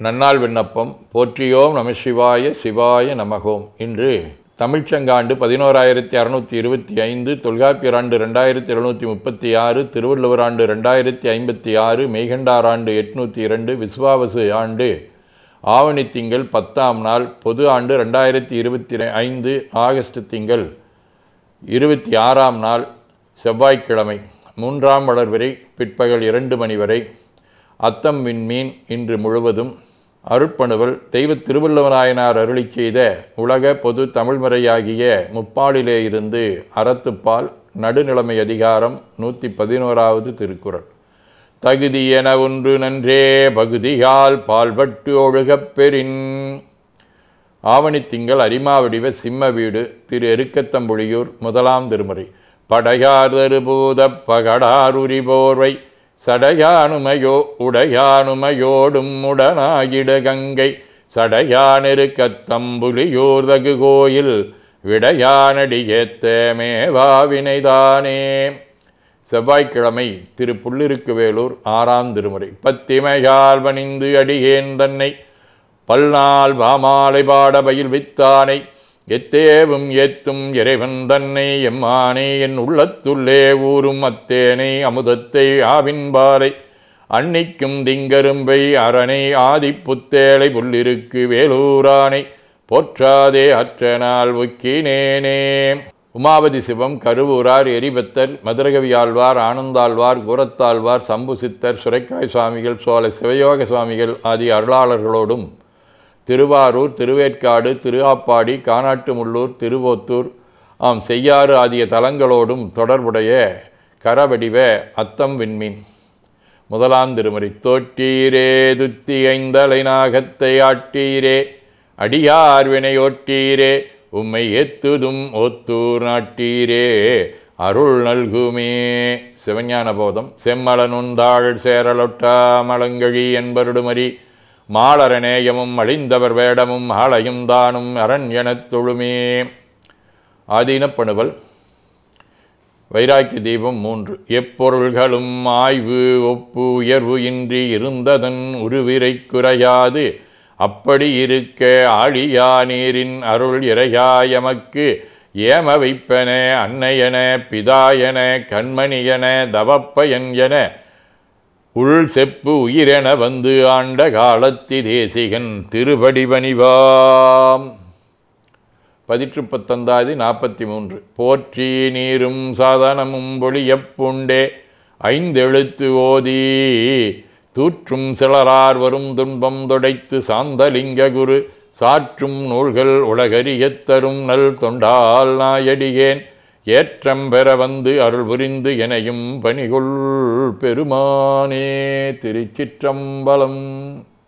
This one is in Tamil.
நன்னாள் விண்ணப்பம் போற்றியோம் நம சிவாய சிவாய நமகோம். இன்று தமிழ்ச்சங்காண்டு 11625, தொல்காப்பியர் ஆண்டு 2736, திருவள்ளுவர் ஆண்டு 2056, மெய்கண்டார் ஆண்டு 802, விசுவாவசு ஆண்டு ஆவணி திங்கள் 10ஆம் நாள், பொது ஆண்டு 2025 ஆகஸ்ட் திங்கள் 26ஆம் நாள், செவ்வாய்க்கிழமை, 3ஆம் வளர்வரை பிற்பகல் 2 மணி வரை. அத்தம் விண்மீன் இன்று முழுவதும். அருட்பணுவல் தெய்வ திருவள்ளுவநாயனார் அருளி செய்த உலக பொது தமிழ்மறையாகிய முப்பாலிலே இருந்து அறத்துப்பால் நடுநிலைமை அதிகாரம் 111வது திருக்குறள். தகுதி என ஒன்று நன்றே பகுதியால் பால்பட்டு ஒழுகப் பெறின். ஆவணி திங்கள் அரிமாவடிவ சிம்ம வீடு திரு எருக்கத்தம்புலியூர் 1ஆம் திருமுறை. படையார் தருபூத பகடார் உரிபோர்வை சடையானுமையோ உடையானுமையோடும் உடனாயிட கங்கை சடையானெருக்கத்தம்புலியூர் தகு கோயில் விடையானடியேத்த மேவாவினைதானே. செவ்வாய்க்கிழமை திரு புள்ளிருக்குவேலூர் 6ஆம் திருமுறை. பத்திமையால் பணிந்து அடியேன் தன்னை பல்நாள் பாமாலை பாட பயில் வித்தானை எத்தேவும் ஏத்தும் இறைவன் தன்னை எம்மானே என் உள்ளத்துள்ளே ஊரும் அத்தேனை அமுதத்தை ஆவின்பாலை அன்னிக்கும் திங்கரும்பை அரணை ஆதிப்புத்தேளை புள்ளிருக்கு வேலூரானை போற்றாதே அற்றனால் ஒக்கினேனே. உமாபதி சிவம், கருவூரார், எரிபத்தர், மதுரகவியாழ்வார், ஆனந்தாழ்வார், கூரத்தாழ்வார், சம்புசித்தர், சுரைக்காய் சுவாமிகள், சோழ சிவயோக சுவாமிகள் ஆதி அருளாளர்களோடும் திருவாரூர், திருவேற்காடு, திருஆப்பாடி, கானாட்டுமுள்ளூர், திருவோத்தூர் செய்யாறு ஆகிய தலங்களோடும் தொடர்புடைய கரவடிவ அத்தம் விண்மீன் 1ஆம் திருமுறை. தோட்டீரே துத்தி ஐந்தலை நாகத்தை ஆட்டீரே அடியார் வினையோட்டீரே உம்மை ஏத்துதும் ஓத்தூர் நாட்டீரே அருள் நல்குமே. சிவஞான போதம். செம்மலனுந்தாள் சேரலொட்டா மலங்கழி என்பருடுமரி மாளரநேயமும் அழிந்தவர் வேடமும் ஆளையும் தானும் அரண் எனத் தொழுமே. ஆதீனப்பணுவல் வைராக்கிய தீபம் 3. எப்பொருள்களும் ஆய்வு ஒப்பு உயர்வு இன்றி இருந்ததன் உருவிரை குறையாது அப்படி இருக்க ஆழியா நீரின் அருள் இறையாயமக்கு ஏம வைப்பன அன்னையன பிதாயன கண்மணியன தவப்பயன் என உள் செப்பு உயிரென வந்து ஆண்ட காலத்தி தேசிகன் திருபடி பணிவாம். 1943. போற்றி நீரும் சாதனமும் பொழியப் பூண்டே ஐந்தெழுத்து ஓதி தூற்றும் சிலரார் வரும் துன்பம் தொடைத்து சாந்தலிங்க குரு சாற்றும் நூல்கள் உலகறியத் தரும் நல் தொண்டால் நாயடியேன் ஏற்றம் பெற வந்து அருள் புரிந்து எனையும் பணிகொள் பெருமானே. திருச்சிற்றம்பலம்.